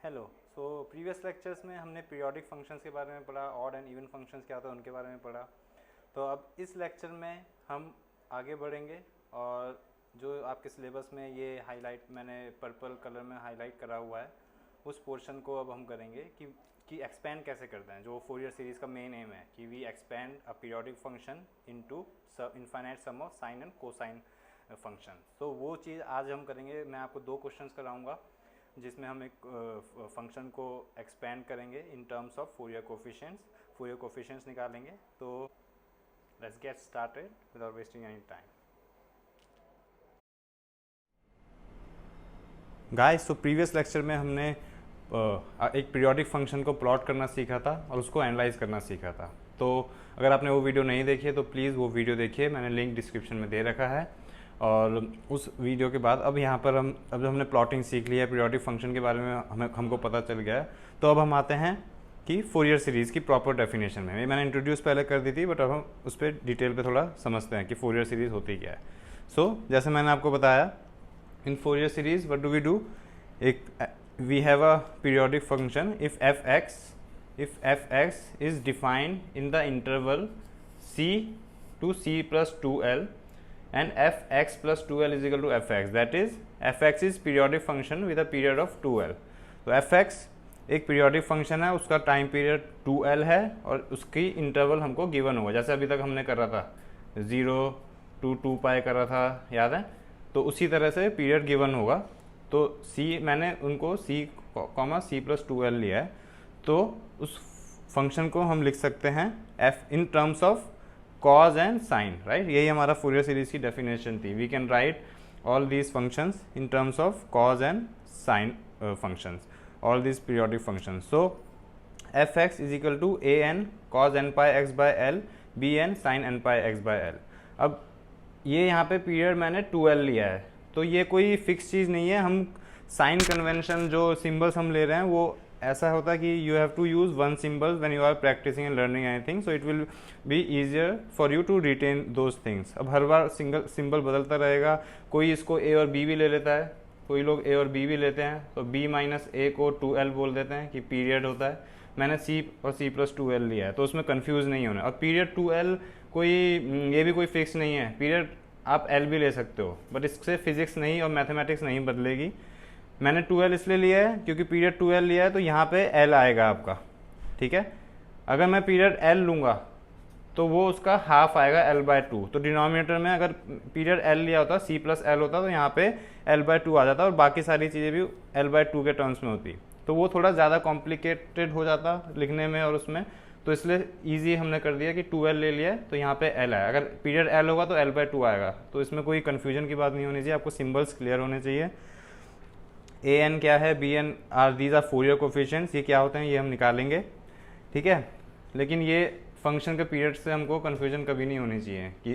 Hello. So previous lectures में हमने periodic functions के बारे में पढ़ा, ऑड एंड इवन फंक्शंस क्या होता है उनके बारे में पढ़ा। तो अब इस लेक्चर में हम आगे बढ़ेंगे और जो आपके सिलेबस में ये हाईलाइट मैंने पर्पल कलर में हाईलाइट करा हुआ है उस पोर्शन को अब हम करेंगे कि एक्सपेंड कैसे करते हैं। जो फोरियर सीरीज़ का मेन एम है कि we expand a periodic function into infinite sum of sine and cosine function. तो वो चीज़ आज हम करेंगे। मैं आपको दो क्वेश्चंस कराऊंगा जिसमें हम एक फंक्शन को एक्सपेंड करेंगे इन टर्म्स ऑफ फोरियर कोफिशिएंट्स निकालेंगे। तो let's get started without wasting any time. Guys, तो प्रीवियस लेक्चर में हमने एक पीरियोडिक फंक्शन को प्लॉट करना सीखा था और उसको एनालाइज करना सीखा था। तो अगर आपने वो वीडियो नहीं देखी है तो प्लीज़ वो वीडियो देखिए, मैंने लिंक डिस्क्रिप्शन में दे रखा है। और उस वीडियो के बाद अब यहाँ पर अब हमने प्लॉटिंग सीख लिया है, पीरियोडिक फंक्शन के बारे में हमको पता चल गया है। तो अब हम आते हैं कि फोरियर सीरीज़ की प्रॉपर डेफिनेशन में। मैंने इंट्रोड्यूस पहले कर दी थी, बट अब हम उस पर डिटेल पे थोड़ा समझते हैं कि फोरियर सीरीज़ होती क्या है। सो जैसे मैंने आपको बताया, in Fourier series what do we do, एक we have a periodic function if fx is defined in the interval c to c plus 2l and fx plus 2l is equal to fx, that is fx is periodic function with a period of 2l। तो fx एक periodic function है, उसका time period 2l है और उसकी interval हमको given होगा। जैसे अभी तक हमने कर रहा था 0 to 2 पाई कर रहा था, याद है? तो उसी तरह से पीरियड गिवन होगा। तो c मैंने उनको c plus 2l लिया है। तो उस फंक्शन को हम लिख सकते हैं f in terms of cos and sine, right? यही हमारा फोरियर सीरीज की डेफिनेशन थी। We can write all these functions in terms of cos and sine functions, all these periodic functions. So f x is equal to a n cos n pi x by l b n sine n pi x by l. अब ये यहाँ पे period मैंने 2l लिया है, तो ये कोई फिक्स चीज़ नहीं है। हम साइन कन्वेंशन जो सिंबल्स हम ले रहे हैं वो ऐसा होता है कि you have to use one symbol when you are practising and learning anything, so it will be easier for you to retain those things. अब हर बार सिंबल बदलता रहेगा, कोई इसको ए और बी भी ले लेता है, कोई लोग ए और बी भी लेते हैं। तो b माइनस ए को 2l बोल देते हैं कि पीरियड होता है। मैंने c और c प्लस 2l लिया है, तो उसमें कन्फ्यूज़ नहीं होना। और पीरियड 2l कोई ये भी कोई फिक्स नहीं है, पीरियड आप l भी ले सकते हो, बट इससे फिजिक्स नहीं और मैथमेटिक्स नहीं बदलेगी। मैंने 2l इसलिए लिया है क्योंकि पीरियड 2l लिया है, तो यहाँ पे l आएगा आपका, ठीक है? अगर मैं पीरियड l लूँगा तो वो उसका हाफ आएगा l/2। तो डिनोमिनेटर में अगर पीरियड l लिया होता, c प्लस l होता, तो यहाँ पे l/2 आ जाता और बाकी सारी चीज़ें भी l/2 के टर्म्स में होती। तो वो थोड़ा ज़्यादा कॉम्प्लिकेटेड हो जाता लिखने में और उसमें, तो इसलिए ईजी हमने कर दिया कि 2l ले लिया है तो यहाँ पे l आया। अगर पीरियड l होगा तो l/2 आएगा। तो इसमें कोई कन्फ्यूजन की बात नहीं होनी चाहिए, आपको सिम्बल्स क्लियर होने चाहिए। ए एन क्या है, b n are, these are Fourier coefficients. ये क्या होते हैं ये हम निकालेंगे, ठीक है? लेकिन ये फंक्शन के पीरियड से हमको कन्फ्यूजन कभी नहीं होनी चाहिए कि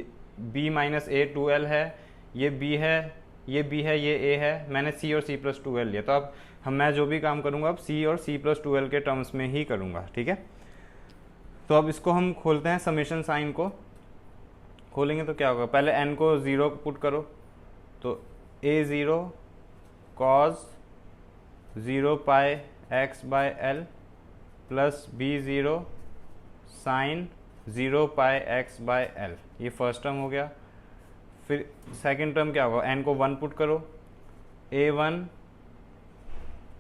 b माइनस ए 2l है, ये b है, ये b है, ये a है। मैंने c और c प्लस 2l लिया, तो अब मैं जो भी काम करूँगा अब c और c प्लस 2l के टर्म्स में ही करूँगा, ठीक है? तो अब इसको हम खोलते हैं, समेशन साइन को खोलेंगे तो क्या होगा, पहले n को 0 पुट करो, तो a0 cos 0 pi x by l plus b0 sine 0 pi x by l. ये फर्स्ट टर्म हो गया। फिर सेकंड टर्म क्या होगा, n को 1 पुट करो, a1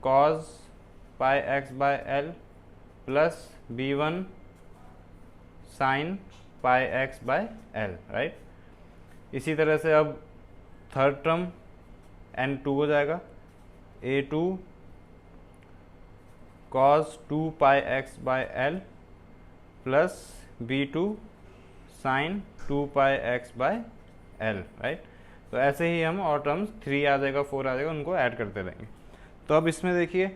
cos pi x by l plus b1 sine pi x by l, right? इसी तरह से अब थर्ड टर्म n2 हो जाएगा, a2 cos 2 pi x by l plus b2 sine 2 pi x by l, right? तो ऐसे ही हम और टर्म्स 3 आ जाएगा, 4 आ जाएगा, उनको ऐड करते रहेंगे। तो अब इसमें देखिए,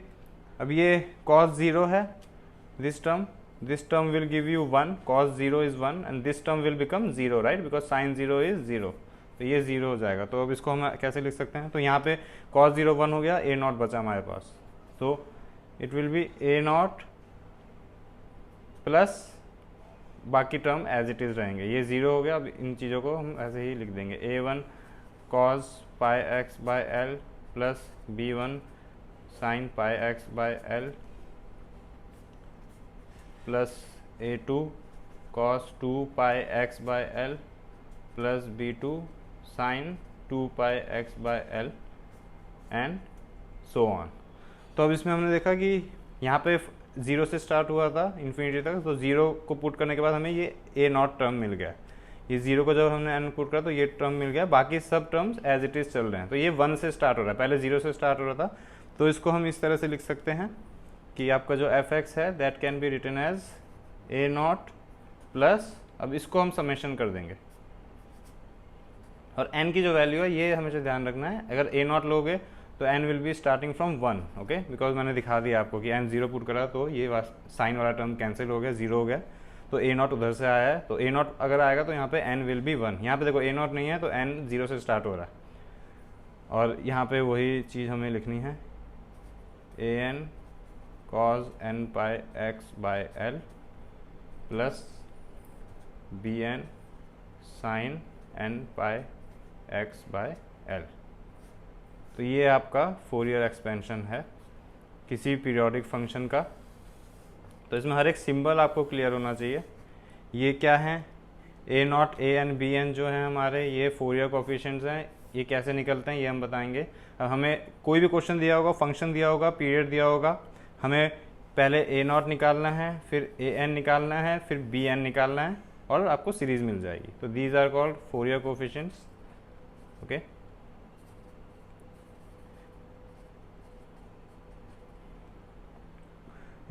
अब ये cos 0 है, this term will give you 1, cos 0 is 1 and this term will become 0, right? Because sin 0 is 0, तो ये 0 हो जाएगा। तो अब इसको हम कैसे लिख सकते हैं, तो यहाँ पे cos 0 1 हो गया, a0 बचा हमारे पास, तो it will B a0 plus बाकी टर्म एज इट इज़ रहेंगे। ये 0 हो गया। अब इन चीज़ों को हम ऐसे ही लिख देंगे, a1 cos pi x by l plus b1 sine pi x by l plus A2 cos 2 pi x by l plus B2 sine 2 pi x by l and so on. तो अब इसमें हमने देखा कि यहाँ पे 0 से स्टार्ट हुआ था इन्फिनिटी तक, तो 0 को पुट करने के बाद हमें ये A0 टर्म मिल गया। ये 0 को जब हमने n पुट करा तो ये टर्म मिल गया, बाकी सब टर्म्स एज इट इज़ चल रहे हैं। तो ये 1 से स्टार्ट हो रहा है, पहले 0 से स्टार्ट हो रहा था। तो इसको हम इस तरह से लिख सकते हैं कि आपका जो f(x) है that can be written as A0 plus, अब इसको हम समेशन कर देंगे और n की जो वैल्यू है ये हमेशा ध्यान रखना है। अगर A0 लोगे तो n will be starting from 1, okay, because मैंने दिखा दिया आपको कि n 0 पुट करा तो ये साइन वाला टर्म कैंसिल हो गया, 0 हो गया, तो A0 उधर से आया है। तो A0 अगर आएगा तो यहाँ पे n विल बी 1। यहाँ पे देखो A0 नहीं है तो n 0 से स्टार्ट हो रहा है, और यहाँ पे वही चीज़ हमें लिखनी है, an cos n pi x by l plus bn sine n pi x by l. तो ये आपका फोरियर एक्सपेंशन है किसी पीरियोडिक फंक्शन का। तो इसमें हर एक सिंबल आपको क्लियर होना चाहिए। ये क्या है, A0 an bn जो है हमारे ये फोरियर कोफिशिएंट्स हैं। ये कैसे निकलते हैं ये हम बताएंगे। अब हमें कोई भी क्वेश्चन दिया होगा, फंक्शन दिया होगा, पीरियड दिया होगा, हमें पहले A0 निकालना है, फिर an निकालना है, फिर bn निकालना है, और आपको सीरीज मिल जाएगी। तो these are called Fourier coefficients, okay.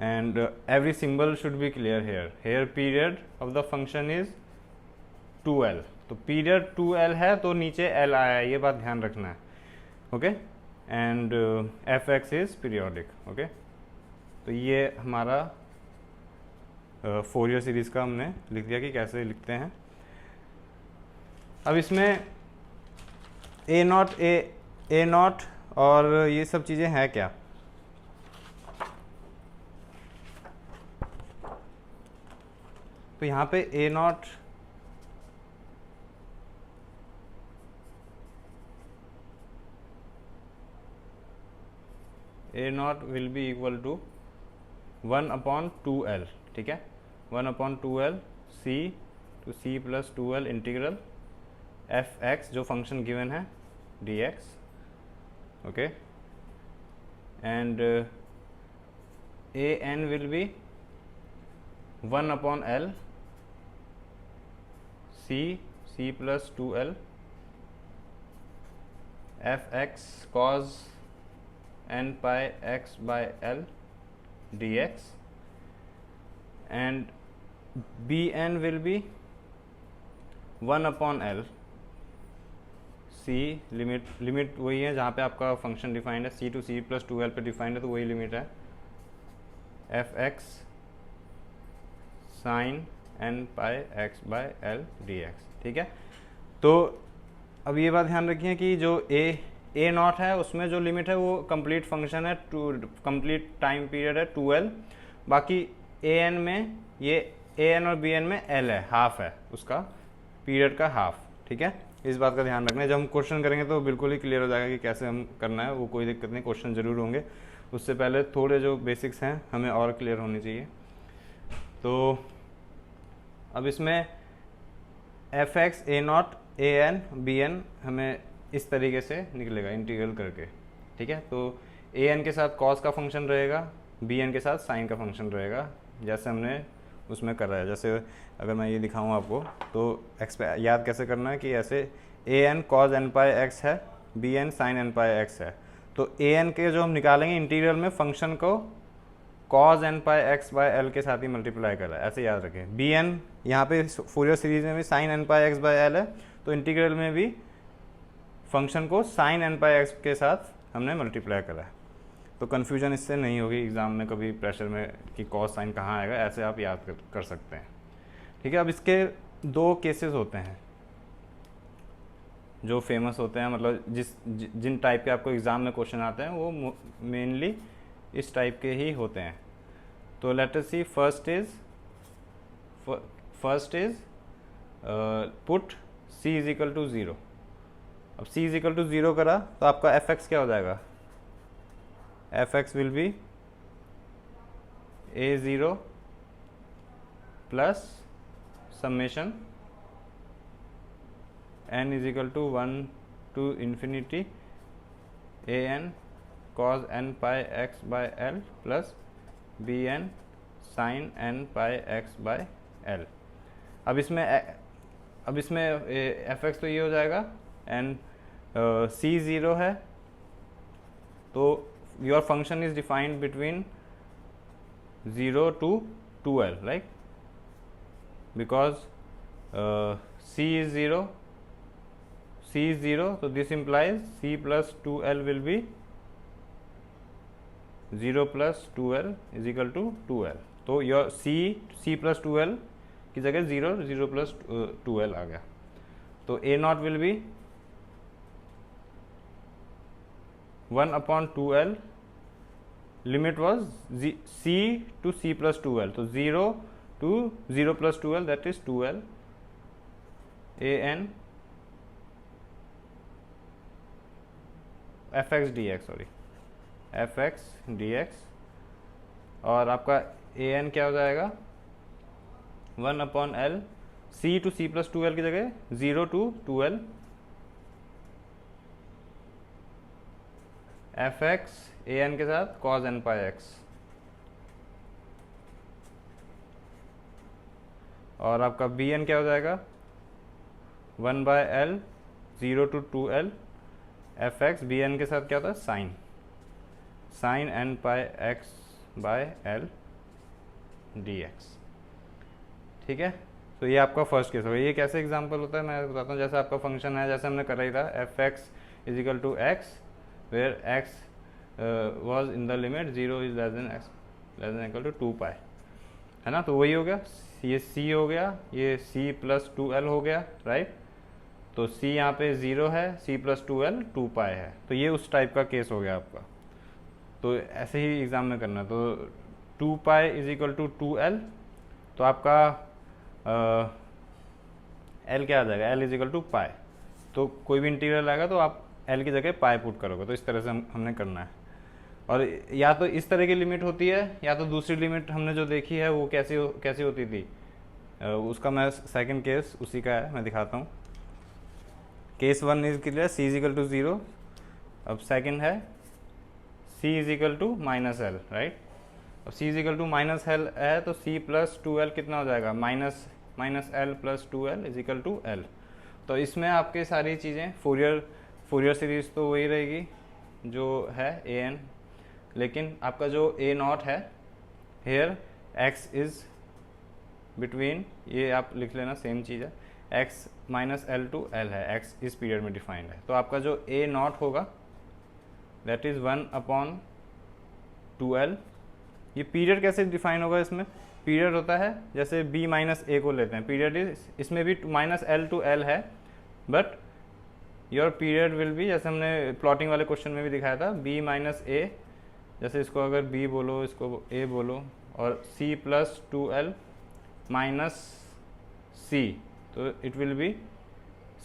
And every symbol should be clear here. Here period of the function is 2l, तो पीरियड 2l है तो नीचे l आया है, ये बात ध्यान रखना है, okay. And f(x) is periodic, okay. तो ये हमारा फोरियर सीरीज का हमने लिख दिया कि कैसे लिखते हैं। अब इसमें A0 और ये सब चीज़ें हैं क्या, तो यहाँ पे A0 will be equal to 1/2l, ठीक है, 1/2l c to c plus 2l integral f(x) जो फंक्शन गिवन है dx, okay. And an will be 1/l c plus 2l f(x) cos n pi x by l dx, and bn will be 1/l c, limit वही है जहाँ पे आपका function defined है, c to c plus 2l पे defined है, तो वही लिमिट है, f(x) sine n pi x by l dx, ठीक है। तो अब ये बात ध्यान रखिए कि जो A0 है उसमें जो लिमिट है वो कंप्लीट फंक्शन है, कंप्लीट टाइम पीरियड है 2l, बाकी an में ये an और bn में l है, हाफ है उसका पीरियड का हाफ, ठीक है। इस बात का ध्यान रखना है, जब हम क्वेश्चन करेंगे तो बिल्कुल ही क्लियर हो जाएगा कि कैसे हम करना है, वो कोई दिक्कत नहीं, क्वेश्चन ज़रूर होंगे। उससे पहले थोड़े जो बेसिक्स हैं हमें और क्लियर होनी चाहिए। तो अब इसमें f(x), A0, an, bn हमें इस तरीके से निकलेगा इंटीग्रल करके, ठीक है। तो an के साथ cos का फंक्शन रहेगा, bn के साथ साइन का फंक्शन रहेगा, जैसे हमने उसमें कर रहा है। जैसे अगर मैं ये दिखाऊं आपको तो याद कैसे करना है कि ऐसे an cos n pi x है, bn sin n pi x है, तो an के जो हम निकालेंगे इंटीग्रल में फंक्शन को cos n pi x by l के साथ ही मल्टीप्लाई कर रहा है, ऐसे याद रखें। bn यहाँ पे फोरियर सीरीज में भी sin n pi x by l है, तो इंटीग्रल में भी फंक्शन को sin n पाई x के साथ हमने मल्टीप्लाई करा है। तो कन्फ्यूजन इससे नहीं होगी एग्ज़ाम में कभी प्रेशर में कि कॉस साइन कहाँ आएगा, ऐसे आप याद कर सकते हैं, ठीक है। अब इसके दो केसेस होते हैं जो फेमस होते हैं, मतलब जिन टाइप के आपको एग्ज़ाम में क्वेश्चन आते हैं वो मेनली इस टाइप के ही होते हैं। तो let us see, first is put c is equal to 0। अब c इज इक्वल टू 0 करा तो आपका f(x) क्या हो जाएगा, F x will be a0 plus summation n is equal to 1 to infinity an cos n pi x by l plus bn sin n pi x by l। अब इसमें F x तो ये हो जाएगा and C zero है, तो your function is defined between 0 to 2l, right? Because c is 0, so this implies c plus 2l will be 0 plus 2l is equal to 2l। तो your c plus 2l की जगह 0 plus 2l आ गया, तो a not will be 1/2l, limit was c to c plus 2l, तो 0 to 0 plus 2l, that is 2l an fx dx, sorry fx dx, और आपका an क्या हो जाएगा 1/l, c to c plus 2l की जगह 0 to 2l fx an के साथ cos n pi x, और आपका बी एन क्या हो जाएगा 1/l 0 to 2l f x, b n के साथ क्या होता है sine n pi x by l dx। ठीक है, तो ये आपका फर्स्ट केस होगा। ये कैसे एग्जांपल होता है मैं बताता हूँ। जैसे आपका फंक्शन है, जैसे हमने करा ही था f x is equal to x where x was in the limit 0 is less than equal to 2 pi, है ना। तो वही हो गया, ये c हो गया, ये c प्लस 2l हो गया, राइट। तो c यहाँ पे 0 है, c प्लस 2l 2 पाई है, तो ये उस टाइप का केस हो गया आपका। तो ऐसे ही एग्ज़ाम में करना है। तो 2 pi is equal to 2l, तो आपका l क्या आ जाएगा, l इज इक्वल टू पाई। तो कोई भी इंटीग्रल आएगा तो आप l की जगह पाई पुट करोगे। तो इस तरह से हमने करना है। और या तो इस तरह की लिमिट होती है, या तो दूसरी लिमिट हमने जो देखी है वो कैसी होती थी, उसका मैं सेकंड केस उसी का है, मैं दिखाता हूँ। Case 1 is clear, c is equal to 0। अब सेकंड है c is equal to minus l, right. अब c is equal to minus l है, तो c प्लस 2l कितना हो जाएगा, minus l plus 2l is equal to l. तो इसमें आपके सारी चीज़ें फोरियर सीरीज तो वही रहेगी जो है an, लेकिन आपका जो a नॉट है हेयर x इज बिटवीन, ये आप लिख लेना, सेम चीज़ है, x minus L two L है, x इस पीरियड में डिफाइंड है। तो आपका जो a नॉट होगा दैट इज़ 1/2l। ये पीरियड कैसे डिफाइन होगा, इसमें पीरियड होता है जैसे b माइनस ए को लेते हैं, पीरियड इज, इसमें भी माइनस एल टू एल है, but your period will be, जैसे हमने प्लॉटिंग वाले क्वेश्चन में भी दिखाया था, b माइनस ए, जैसे इसको अगर b बोलो, इसको a बोलो, और c plus 2l minus c, तो it will B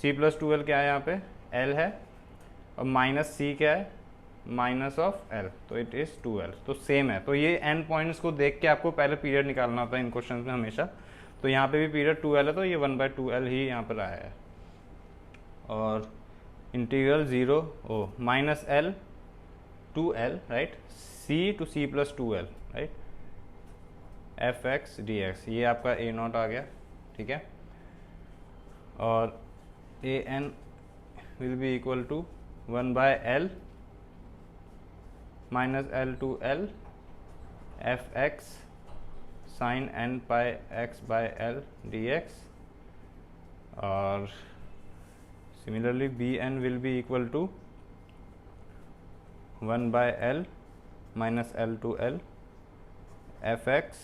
c plus 2l क्या है, यहाँ पे l है, और माइनस c क्या है, माइनस ऑफ l, तो इट इज़ 2l। तो सेम है। तो ये एंड पॉइंट्स को देख के आपको पहले पीरियड निकालना होता है इन क्वेश्चन में हमेशा। तो यहाँ पे भी पीरियड 2l है, तो ये 1/2l ही यहाँ पर आया है। और integral 0 minus l to l, right, c to c plus 2l, right, f x d x, ये आपका a नॉट आ गया, ठीक है। और a n will be equal to 1/l minus l to l f x sine n pi x by l dx, और similarly bn will be equal to 1/l minus l to l f x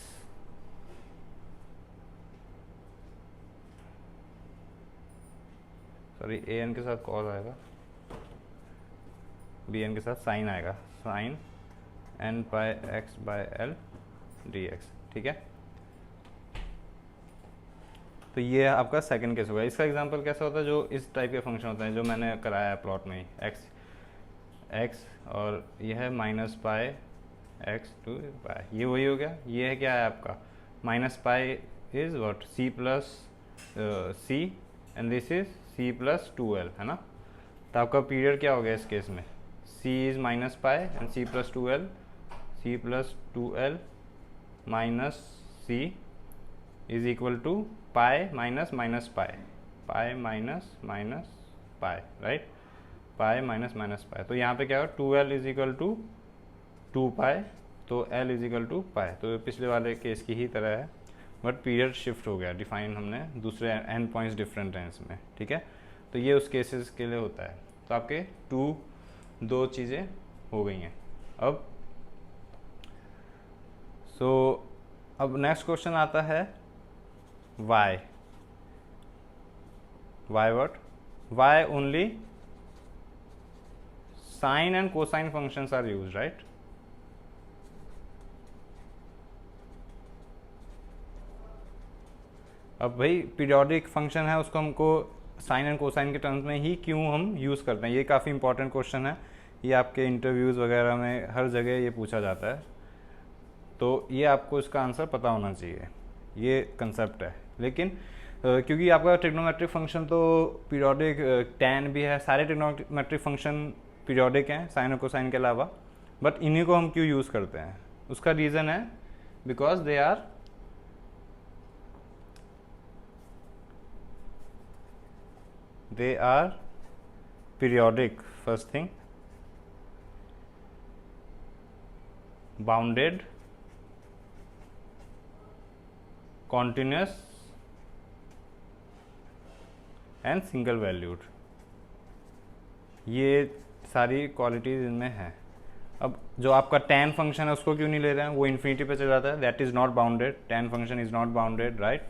sorry an के साथ cos आएगा, bn के साथ sign आएगा, sign n pi x by l dx, ठीक है। तो ये आपका सेकंड केस होगा। इसका एग्जांपल कैसा होता है, जो इस टाइप के फंक्शन होते हैं जो मैंने कराया है प्लॉट में ही, एक्स और यह है minus pi x to pi, ये वही हो गया। ये है क्या है आपका minus pi is what c plus c and this is c plus 2l, है ना। तो आपका पीरियड क्या हो गया इस केस में, c is minus pi and c plus 2l minus c is equal to pi minus minus pi, pi minus minus pi, right, pi minus minus pi. तो यहाँ पे क्या होगा 2l इज इक्वल टू 2 पाई, तो l is equal to पाई। तो पिछले वाले case की ही तरह है, बट पीरियड शिफ्ट हो गया, डिफाइन हमने दूसरे एंड पॉइंट्स डिफरेंट हैं इसमें, ठीक है। तो ये उस केसेस के लिए होता है। तो आपके दो चीज़ें हो गई हैं। अब अब नेक्स्ट क्वेश्चन आता है y what, y only sine and cosine functions are used, right? अब भाई पीरियोडिक फंक्शन है, उसको हमको साइन एंड कोसाइन के टर्म्स में ही क्यों हम यूज़ करते हैं, ये काफ़ी इंपॉर्टेंट क्वेश्चन है। ये आपके इंटरव्यूज़ वगैरह में हर जगह ये पूछा जाता है, तो ये आपको इसका आंसर पता होना चाहिए, ये कंसेप्ट है। लेकिन क्योंकि आपका ट्रिग्नोमेट्रिक फंक्शन तो पीरियोडिक tan भी है, सारे ट्रिग्नोमेट्रिक फंक्शन पीरियोडिक हैं साइन और कोसाइन के अलावा, बट इन्हीं को हम क्यों यूज़ करते हैं, उसका रीज़न है because they are periodic, first thing, bounded, continuous and single valued, ये सारी क्वालिटीज़ इनमें हैं। अब जो आपका tan फंक्शन है उसको क्यों नहीं ले रहे हैं, वो इन्फिनिटी पे चला जाता है, that is not bounded, tan function is not bounded, right.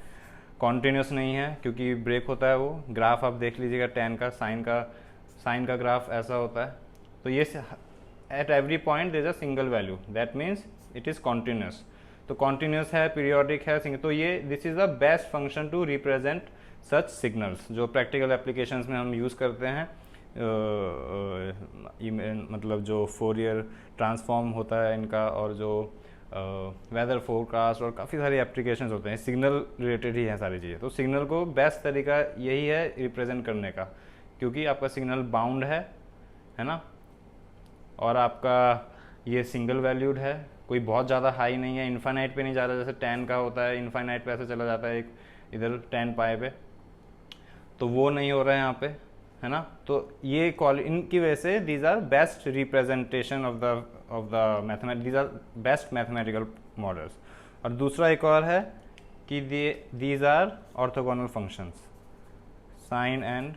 Continuous नहीं है क्योंकि ब्रेक होता है, वो ग्राफ आप देख लीजिएगा tan का, साइन का ग्राफ ऐसा होता है। तो ये at every point there is a single value, that means it is continuous. तो कॉन्टीन्यूस है, पीरियोडिक है, सिंगल, तो ये this is the best function to represent such signals, जो प्रैक्टिकल एप्लीकेशंस में हम यूज़ करते हैं। मतलब जो फोरियर ट्रांसफॉर्म होता है इनका, और जो वेदर फोरकास्ट और काफ़ी सारे एप्लीकेशंस होते हैं, सिग्नल रिलेटेड ही हैं सारी चीज़ें। तो सिग्नल को बेस्ट तरीका यही है रिप्रेजेंट करने का, क्योंकि आपका सिग्नल बाउंड है ना, और आपका ये सिंगल वैल्यूड है, कोई बहुत ज़्यादा हाई नहीं है, इन्फाइनाइट पे नहीं जा रहा, जैसे tan का होता है इन्फाइनाइट पे ऐसे चला जाता है एक इधर tan पाई पे, तो वो नहीं हो रहा है यहाँ पे, है ना। तो ये इनकी वजह से these are best representation of the mathematics, these are best mathematical models. और दूसरा एक और है कि these are orthogonal functions, sine and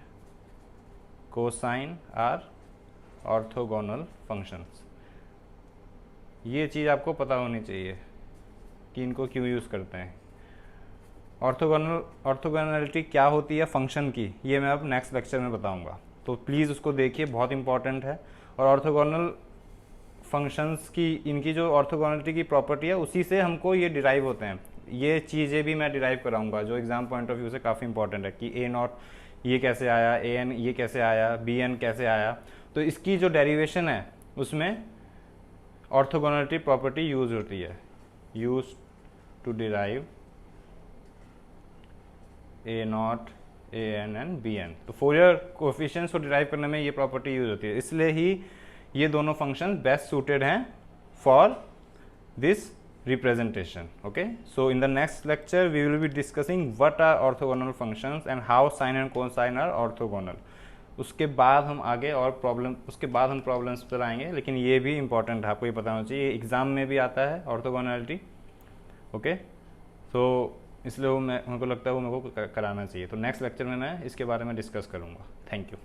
cosine are orthogonal functions. ये चीज़ आपको पता होनी चाहिए कि इनको क्यों यूज़ करते हैं। ऑर्थोगोनलिटी क्या होती है फंक्शन की, ये मैं अब नेक्स्ट लेक्चर में बताऊंगा, तो प्लीज़ उसको देखिए, बहुत इंपॉर्टेंट है। और ऑर्थोगोनल फंक्शंस की, इनकी जो ऑर्थोगोनलिटी की प्रॉपर्टी है उसी से हमको ये डिराइव होते हैं। ये चीज़ें भी मैं डिराइव कराऊंगा जो एग्जाम पॉइंट ऑफ व्यू से काफ़ी इंपॉर्टेंट है, कि A0 ये कैसे आया, AN ये कैसे आया, BN कैसे आया। तो इसकी जो डेरिवेशन है उसमें ऑर्थोगोनलिटी प्रॉपर्टी यूज होती है, use to derive A0, AN and BN। तो फोरियर कोएफिशिएंट्स को डिराइव करने में ये प्रॉपर्टी यूज होती है, इसलिए ही ये दोनों फंक्शन बेस्ट सूटेड हैं for this representation. Okay, so in the next lecture we will be discussing what are orthogonal functions and how sine and cosine are orthogonal. उसके बाद हम आगे और प्रॉब्लम्स पर आएंगे, लेकिन ये भी इंपॉर्टेंट है, आपको ये पता होना चाहिए, ये एग्जाम में भी आता है ऑर्थोगोनलिटी। ओके, तो इसलिए वो हमको लगता है वो मेरे को कराना चाहिए। तो नेक्स्ट लेक्चर में मैं इसके बारे में डिस्कस करूँगा। Thank you.